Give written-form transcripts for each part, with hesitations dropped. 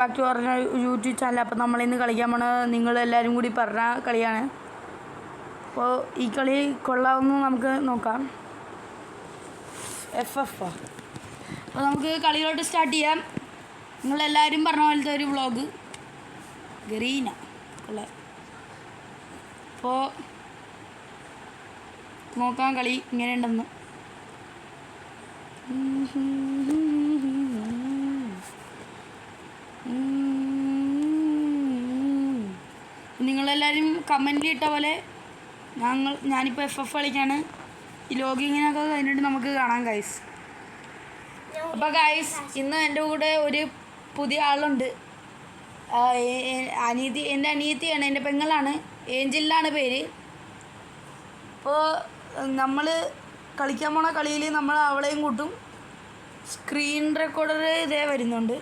Back to പറഞ്ഞ YouTube channel. അപ്പോൾ നമ്മളിന്ന് കളിക്കാൻ പോണ നിങ്ങളെല്ലാവരും കൂടി പറഞ്ഞ കളിയാണ്. അപ്പോൾ ഈ കളി കൊള്ളാമെന്ന് നമുക്ക് നോക്കാം. FF. അപ്പോൾ നമുക്ക് കളിയിലോട്ട് സ്റ്റാർട്ട് ചെയ്യാം. നിങ്ങളെല്ലാവരും പറഞ്ഞ പോലത്തെ ഒരു വ്ളോഗ് ഗരീന കൊള്ളാം. അപ്പോൾ നോക്കാം കളി ഇങ്ങനെയുണ്ടെന്ന്. നിങ്ങളെല്ലാവരും കമൻറ്റിൽ ഇട്ട പോലെ ഞാനിപ്പോൾ FF കളിക്കാണ്. ഈ ലോഗിങ്ങിനൊക്കെ കഴിഞ്ഞിട്ട് നമുക്ക് കാണാം ഗൈസ്. അപ്പോൾ ഗൈസ് ഇന്ന് എൻ്റെ കൂടെ ഒരു പുതിയ ആളുണ്ട്. എൻ്റെ അനിയത്തിയാണ്, എൻ്റെ പെങ്ങളാണ്. ഏഞ്ചലിലാണ് പേര്. അപ്പോൾ നമ്മൾ കളിക്കാൻ പോണ കളിയിൽ നമ്മൾ അവളെയും കൂട്ടും. സ്ക്രീൻ റെക്കോർഡർ ഇതേ വരുന്നുണ്ട്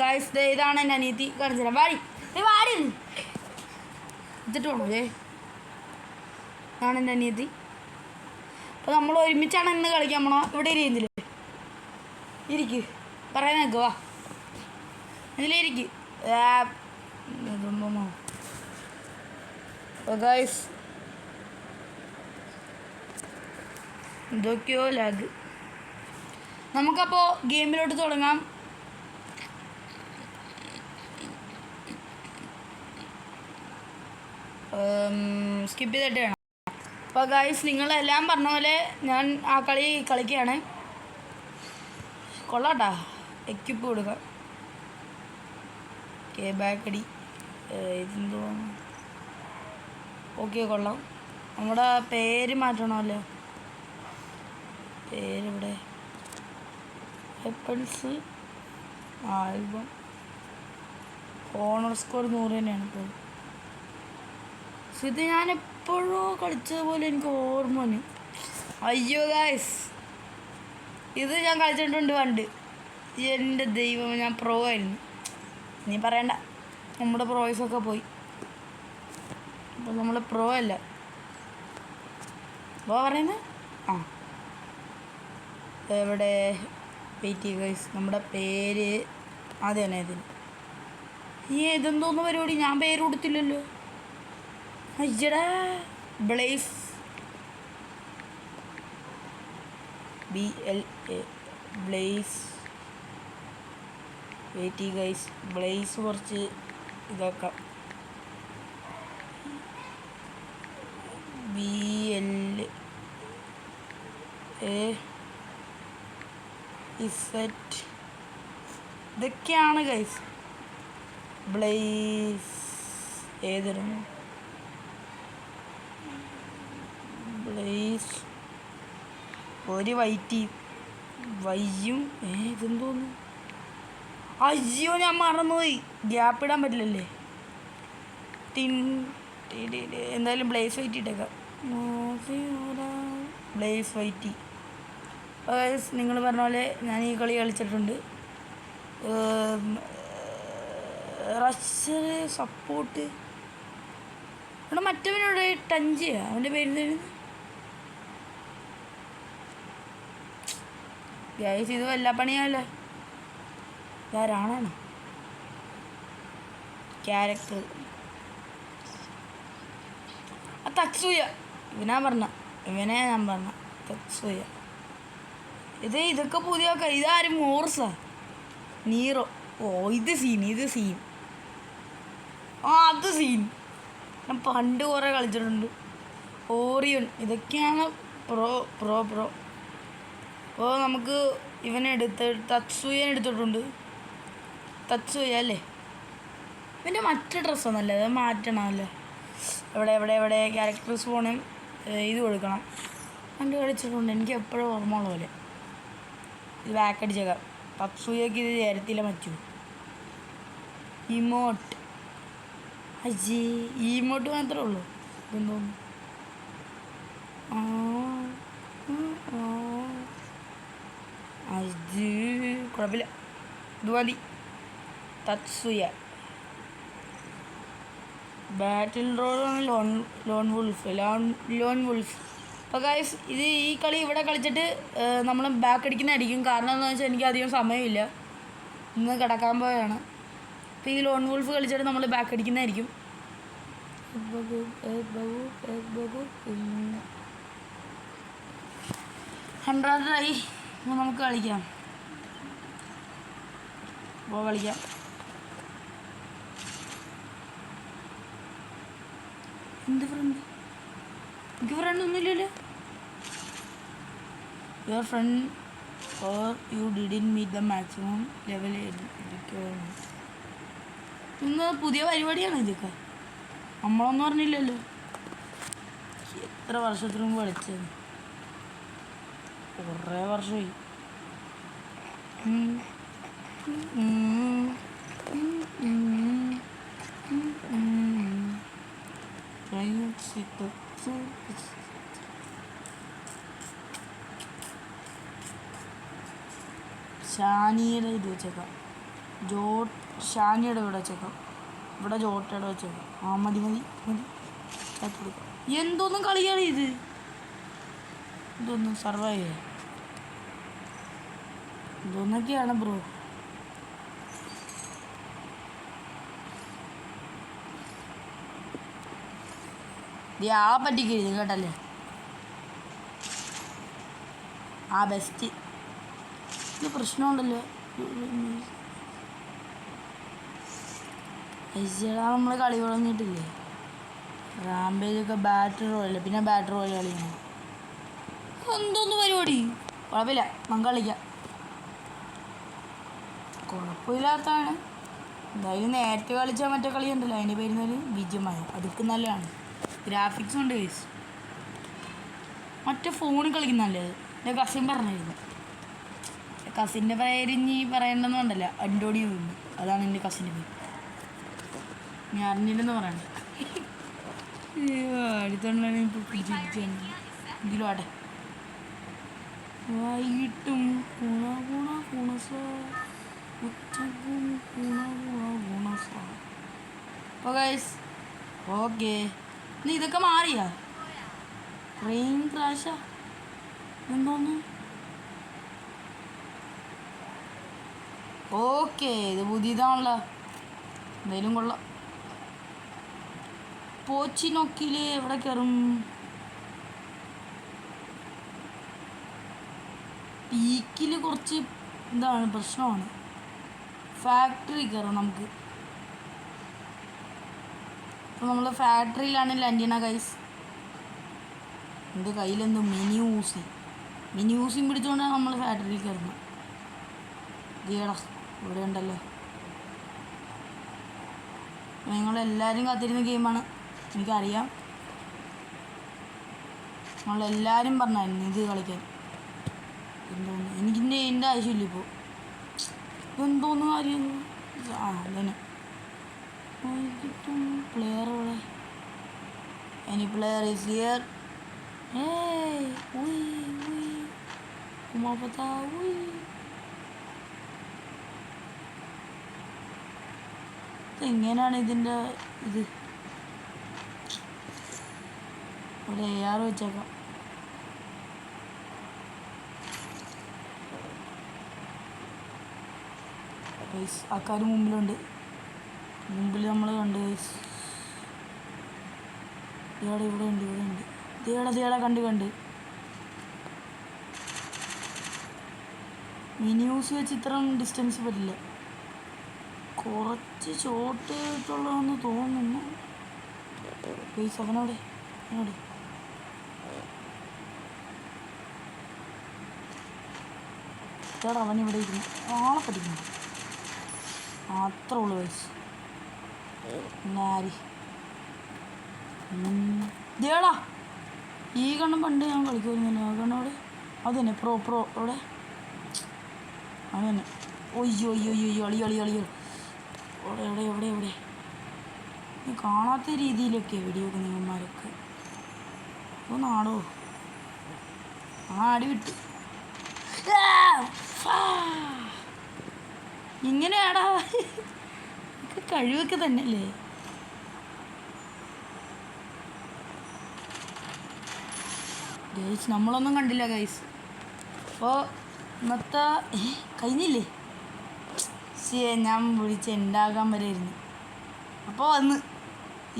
ഗൈസ്. ഇതാണ് എൻ്റെ അനിയത്തി. കാണിച്ചു തരാം. വാടി ഇതിട്ട് വേണോ ഇതാണ് എൻ്റെ അനിയത്തി. അപ്പോൾ നമ്മൾ ഒരുമിച്ചാണ് ഇന്ന് കളിക്കാൻ പോണോ. ഇവിടെ ഇരിക്കുന്നില്ല, ഇരിക്ക് പറയാൻ നിൽക്കുക. വാ ഇതിലിരിക്ക്. ഗൈസ് എന്തൊക്കെയോ ലാഗ്. നമുക്കപ്പോൾ ഗെയിമിലോട്ട് തുടങ്ങാം. സ്കിപ്പ് ചെയ്തിട്ട് വേണം. അപ്പോൾ ഗൈസ് നിങ്ങളെല്ലാം പറഞ്ഞ പോലെ ഞാൻ ആ കളി കളിക്കുകയാണ്. കൊള്ളാട്ടാ. എക്യുപ്പ് കൊടുക്കാം. ബാക്ക് അടി ഇതെന്തോ. ഓക്കെ കൊള്ളാം. നമ്മുടെ പേര് മാറ്റണമല്ലോ. പേരിവിടെ വെപ്പൺസ് ആൽബം ഓണർ സ്കോർ 100 തന്നെയാണ് ഇപ്പോൾ. ഇത് ഞാൻ എപ്പോഴോ കളിച്ചതുപോലെ എനിക്ക് ഓർമ്മ വന്നു. അയ്യോ ഗായ്സ്, ഇത് ഞാൻ കളിച്ചിട്ടുണ്ട് പണ്ട്. എൻ്റെ ദൈവം, ഞാൻ പ്രോ ആയിരുന്നു. നീ പറയണ്ട, നമ്മുടെ പ്രോയ്സൊക്കെ പോയി. അപ്പോൾ നമ്മൾ പ്രോ അല്ല. അപ്പോൾ പറയുന്നത് എവിടെ വെയിറ്റ് ചെയ്യുക ഗൈസ്. നമ്മുടെ പേര് ആദ്യം തന്നെ ഇതിന്. ഇതെന്തോന്ന് പരിപാടി, ഞാൻ പേര് കൊടുത്തില്ലല്ലോ. അയ്യടാ. Blaze BLA Blaze. വെയിറ്റ് ചെയ്യുക ഗൈസ്. ബ്ലേസ് കുറച്ച് ഇതാക്കാം. BLA ഇതൊക്കെയാണ് ഗൈസ്. ബ്ലേസ് ഏതായിരുന്നു? ബ്ലേസ് ഒരു വയ്യും. ഇതെന്തോന്നു? അയ്യോ ഞാൻ മറന്നുപോയി. ഗ്യാപ്പ് ഇടാൻ പറ്റില്ലല്ലേ. എന്തായാലും ബ്ലേസ് വൈറ്റ് ഇട്ടേക്കാം. Blaze white. നിങ്ങൾ പറഞ്ഞ പോലെ ഞാൻ ഈ കളി കളിച്ചിട്ടുണ്ട്. Rusher support. ഇവിടെ മറ്റവനോട് ടഞ്ച് ചെയ്യുക. അവൻ്റെ പേര് ഗൈസ്. ഇത് വല്ല പണിയാണല്ലോ. ഇതാരാണോ ക്യാരക്ടർ? തത്സൂയ. ഇവനെ ഞാൻ പറഞ്ഞ തത്സൂയ. ഇതൊക്കെ പുതിയ. ഇതാരും മോർസാ നീറോ. ഇത് സീൻ. അത് സീൻ. ഞാൻ പണ്ട് കുറേ കളിച്ചിട്ടുണ്ട്. ഓറിയൻ. ഇതൊക്കെയാണ് പ്രോ. അപ്പോൾ നമുക്ക് തത്സൂയനെ എടുത്തിട്ടുണ്ട്. തത്സൂയ അല്ലേ? ഇവൻ്റെ മറ്റു ഡ്രസ്സൊന്നുമല്ല, അത് മാറ്റണമല്ലേ. എവിടെ ക്യാരക്ടേഴ്സ് പോകണം. ഇത് കൊടുക്കണം. പണ്ട് കളിച്ചിട്ടുണ്ട്, എനിക്ക് എപ്പോഴും ഓർമ്മ ഉള്ള പോലെ. ഇത് ബാക്ക് അടിച്ചേക്കാം. തത്സൂയക്ക് ഇത് ചേരത്തില്ല. മറ്റു ഇമോട്ട്. ഇമോട്ട് മാത്രമേ ഉള്ളൂ. ഇതെന്തോന്നു? കുഴപ്പമില്ല, ഇത് മതി. തത്സൂയ. ബാറ്റിൽ റോളാണ് ലോൺ വുൾഫ്. അപ്പോൾ ഗൈസ് ഈ കളി ഇവിടെ കളിച്ചിട്ട് നമ്മൾ ബാക്ക് അടിക്കുന്നതായിരിക്കും. കാരണം എന്താണെന്ന് വെച്ചാൽ എനിക്ക് അധികം സമയമില്ല. ഇന്ന് കിടക്കാൻ പോയാണ്. അപ്പോൾ ഈ ലോൺ വോൾഫ് കളിച്ചിട്ട് നമ്മൾ ബാക്ക് അടിക്കുന്നതായിരിക്കും. 100 നമുക്ക് കളിക്കാം. അപ്പോൾ കളിക്കാം. എന്ത് ഫ്രണ്ട്? എനിക്ക് ഫ്രണ്ട് ഒന്നുമില്ലല്ലോ. Your friend or you didn't meet the maximum level. ഇന്ന് പുതിയ പരിപാടിയാണ് ഇതൊക്കെ. നമ്മളൊന്നും പറഞ്ഞില്ലല്ലോ. എത്ര വർഷത്തിന് മുമ്പ് കളിച്ചത്? കുറേ വർഷമായി. ഷാനിയുടെ ഇത് വെച്ചേക്കാം. ഷാനിയുടെ ഇവിടെ വെച്ചേക്കാം. ഇവിടെ ജോട്ടയുടെ വെച്ചേക്കാം. ആ മതി മതി മതി. കൊടുക്കാം. എന്തോന്നും കളിയാണ് ഇത്? ഇതൊന്നും സർവൈവ് ചെയ്യാം. ഇതൊന്നൊക്കെയാണ് ബ്രോ. ആളെ പറ്റിക്കരുത് കേട്ടല്ലേ. ആ ബെസ്റ്റ്. ഇത് പ്രശ്നമുണ്ടല്ലോ. നമ്മൾ കളി തുടങ്ങിയിട്ടില്ലേ? റാംപേജൊക്കെ ബാറ്ററി റോയല്ലേ. പിന്നെ ബാറ്ററി റോയൽ കളിക്കണം. എന്തോന്ന് പരിപാടി? കുഴപ്പമില്ല, നമുക്ക് കളിക്കാം. കുഴപ്പമില്ലാത്തതാണ്. എന്തായാലും നേരത്തെ കളിച്ച മറ്റേ കളി ഉണ്ടല്ലോ, അതിൻ്റെ പേരുന്നൊരു വിജയമായ. അതൊക്കെ നല്ലതാണ്. ഗ്രാഫിക്സ് ഉണ്ട് ഗൈസ്. മറ്റേ ഫോണിൽ കളിക്കുന്ന നല്ലത്. എൻ്റെ കസിൻ പറഞ്ഞിരുന്നു. കസിൻ്റെ പേരിഞ്ഞ് പറയേണ്ടെന്നുണ്ടല്ല, അൻറ്റോണിയോ തോന്നുന്നു. അതാണ് എൻ്റെ കസിൻ്റെ പേര്. ഞാൻ അറിഞ്ഞില്ലെന്ന് പറയണ്ട. അടുത്തുണ്ടാണ് ഇപ്പോൾ പിടിച്ചു എങ്കിലും ആട്ടെ. വൈകിട്ടും അപ്പോൾ ഗൈസ് ഓക്കെ. ഇനി ഇതൊക്കെ മാറിയാ? ട്രെയിൻ ക്രാഷാ എന്തോന്ന്? ഓക്കെ, ഇത് പുതിയതാണല്ലോ. എന്തായാലും കൊള്ളാം. പോച്ചിനോക്കിൽ എവിടെ കയറും? പീക്കിൽ കുറച്ച് എന്താണ് പ്രശ്നമാണ്. ഫാക്ടറി കയറാം നമുക്ക്. അപ്പോൾ നമ്മൾ ഫാക്ടറിയിലാണ് ലാൻഡ് ചെയ്യണ ഗൈസ്. എൻ്റെ കയ്യിലെന്തോ മിനി ഊസിയും പിടിച്ചുകൊണ്ടാണ് നമ്മൾ ഫാക്ടറിയിൽ കയറുന്നത്. ഇതേടാ ഇവിടെ ഉണ്ടല്ലോ. നിങ്ങളെല്ലാവരും കാത്തിരുന്ന ഗെയിമാണ്, എനിക്കറിയാം. നമ്മളെല്ലാവരും പറഞ്ഞായിരുന്നു ഇത് കളിക്കാൻ. എന്തോന്ന് എൻ്റെ ആവശ്യമില്ല ഇപ്പോൾ. എന്തോന്ന് കാര്യം? ആ അതന്നെ. പ്ലെയർ ഇവിടെ. Any player is here. എങ്ങനെയാണ് ഇതിൻ്റെ ഇത്? ഇവിടെ AR വെച്ചേക്കാം. ആൾക്കാർ മുമ്പിലുണ്ട്. മുമ്പിൽ നമ്മൾ കണ്ട് ഇവിടെ ഉണ്ട്. തീയട കണ്ട് മിനി യൂസ് വെച്ച് ഇത്രയും ഡിസ്റ്റൻസ് പറ്റില്ല. കുറച്ച് ഷോർട്ട് ആയിട്ടുള്ളതെന്ന് തോന്നുന്നു. അവനോടെ അവനിവിടെ ഇരുന്നു ആളെ പഠിക്കുന്നു. അത്ര ഉള്ളു വയസ്സ്. ആരി ദേടാ ഈ കണ്ണും പണ്ട് ഞാൻ കളിക്കുമായിരുന്നല്ലോ. ആ കണ്ണോടെ അത് തന്നെ പ്രോ അവിടെ അത് തന്നെ. ഒയ്യോ അളിയോ എവിടെ കാണാത്ത രീതിയിലൊക്കെ വെടിവെക്കുന്ന നിങ്ങന്മാരൊക്കെ. നാടോ അടി വിട്ടു. ഇങ്ങനെയാടാ കഴിവൊക്കെ തന്നെയല്ലേ. ഗൈസ് നമ്മളൊന്നും കണ്ടില്ല ഗൈസ്. അപ്പോൾ ഇന്നത്തെ കഴിഞ്ഞില്ലേ? മെസ്സിയെ ഞാൻ വിളിച്ച് ഉണ്ടാകാൻ വരെ ഇരുന്നു. അപ്പോൾ വന്ന്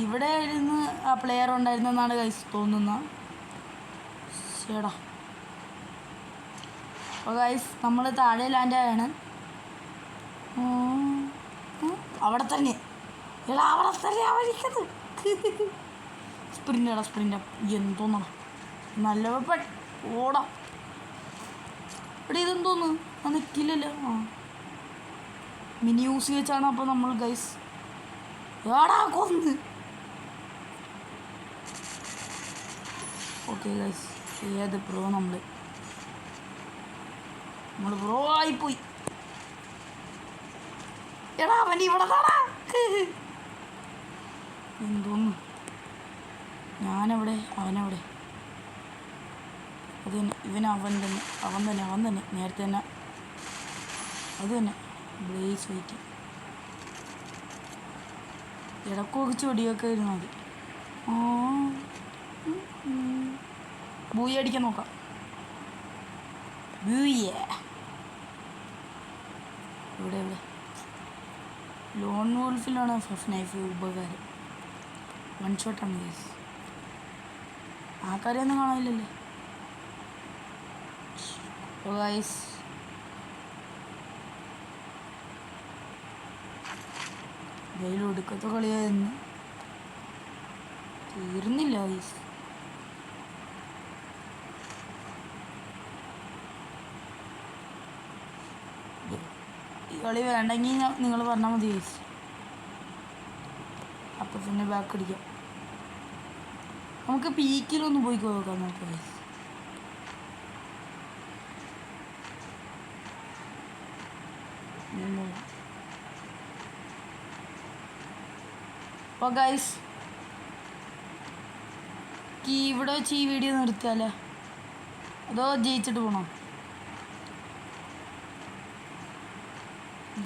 ഇവിടെ ഇരുന്ന് ആ പ്ലെയർ ഉണ്ടായിരുന്നെന്നാണ് ഗൈസ് തോന്നുന്നത്. ശരിടാ. അപ്പോൾ ഗൈസ് നമ്മൾ താഴെ ലാൻഡാണ്. അവിടെ തന്നെ അവിടെ തന്നെ അവരിക്കുന്നത്. സ്പ്രിൻ്റ് എന്തോന്നടാ നല്ല വെപ്പൺ ഓടാം. ഇവിടെ ഇതെന്തോന്ന് അത് നിൽക്കില്ലല്ലോ. മിനി യൂസ് വെച്ചാണ്. അപ്പോൾ നമ്മൾ ഗൈസ് ഏടാ കൊന്ന്. ഓക്കെ ഗൈസ് ഏത് പ്രോ നമ്മൾ പ്രോ ആയിപ്പോയി. എടാ അവൻ ഇവിടെ എന്തോന്നു ഞാനെവിടെ അവനെവിടെ? അത് തന്നെ അവൻ തന്നെ നേരത്തെ തന്നെ അത് തന്നെ ബ്ലേസ് വയ്ക്ക് ഇടക്കൊഴിച്ച് വെടിയൊക്കെ ഇരുന്നാൽ മതി. ബൂയി അടിക്കാൻ നോക്കാം. ബൂയേ ഇവിടെ ലോൺ വോൾഫിലാണ് നൈഫ് ഉപകാരം. വൺ ഷോട്ടാണ് ഗൈസ്. ആ കാര്യമൊന്നും കാണാനില്ലല്ലേ. അപ്പോൾ ഗൈസ് ഒടുക്കത്തെ കളിയായിരുന്നു. തീർന്നില്ല ഗൈസ്. ഈ കളി വേണ്ടെങ്കിൽ നിങ്ങൾ പറഞ്ഞാൽ മതി ഗൈസ്. അപ്പം തന്നെ ബാക്ക് അടിക്കാം. നമുക്ക് പീക്കിലൊന്ന് പോയി നോക്കാം നമുക്ക് ഗൈസ്. അപ്പോൾ ഗൈസ് ഇവിടെ വെച്ച് ഈ വീഡിയോ നിർത്തിയാലേ അതോ ജയിച്ചിട്ട് പോകണം?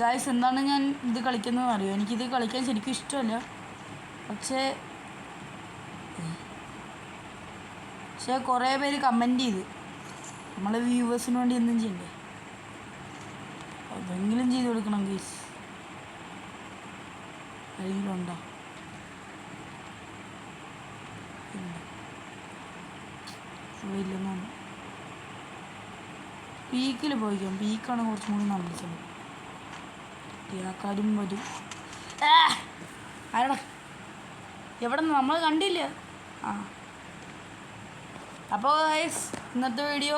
ഗൈസ് എന്താണ് ഞാൻ ഇത് കളിക്കുന്നതെന്ന് അറിയോ? എനിക്കിത് കളിക്കാൻ ശരിക്കും ഇഷ്ടമല്ല. പക്ഷേ കുറേ പേര് കമൻറ്റ് ചെയ്ത് നമ്മളെ വ്യൂവേഴ്സിന് വേണ്ടി എന്തും ചെയ്യണ്ടേ? അതെങ്കിലും ചെയ്ത് കൊടുക്കണം ഗൈസ്. ആരെങ്കിലും ഉണ്ടോ? ഇല്ലെന്നാണ്. പീക്കിൽ പോയിക്കാം. പീക്കാണ് കുറച്ചും കൂടി നല്ലത്. ആൾക്കാരും വരും. ആരടാ എവിടെ നിന്ന് നമ്മൾ കണ്ടില്ല. അപ്പോൾ ഗൈസ് ഇന്നത്തെ വീഡിയോ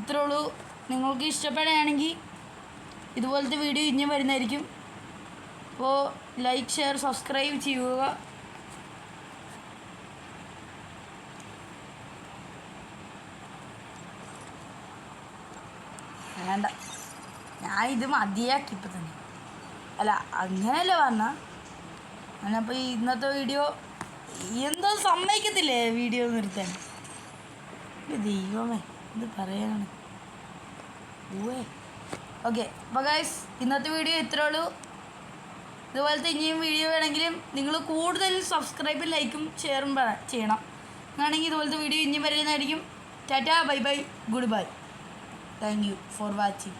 ഇത്രേ ഉള്ളൂ. നിങ്ങൾക്ക് ഇഷ്ടപ്പെടുകയാണെങ്കിൽ ഇതുപോലത്തെ വീഡിയോ ഇനിയും വരുന്നതായിരിക്കും. അപ്പോൾ ലൈക്ക് ഷെയർ സബ്സ്ക്രൈബ് ചെയ്യുക. വേണ്ട ഞാൻ ഇത് മതിയാക്കി ഇപ്പം തന്നെ. അല്ല അങ്ങനെയല്ല പറഞ്ഞ ഞാനപ്പോൾ ഇന്നത്തെ വീഡിയോ എന്തോ സമ്മതിക്കത്തില്ലേ വീഡിയോ നിർത്താൻ. ദൈവമേ ഇത് പറയാനാണ്. ഓക്കെ അപ്പോൾ ഗൈസ് ഇന്നത്തെ വീഡിയോ ഇത്രേ ഉള്ളൂ. ഇതുപോലത്തെ ഇനിയും വീഡിയോ വേണമെങ്കിലും നിങ്ങൾ കൂടുതൽ സബ്സ്ക്രൈബും ലൈക്കും ഷെയറും ചെയ്യണം. എന്നാണെങ്കിൽ ഇതുപോലത്തെ വീഡിയോ ഇനിയും വരുന്നതായിരിക്കും. Tata bye bye good bye. Thank you for watching.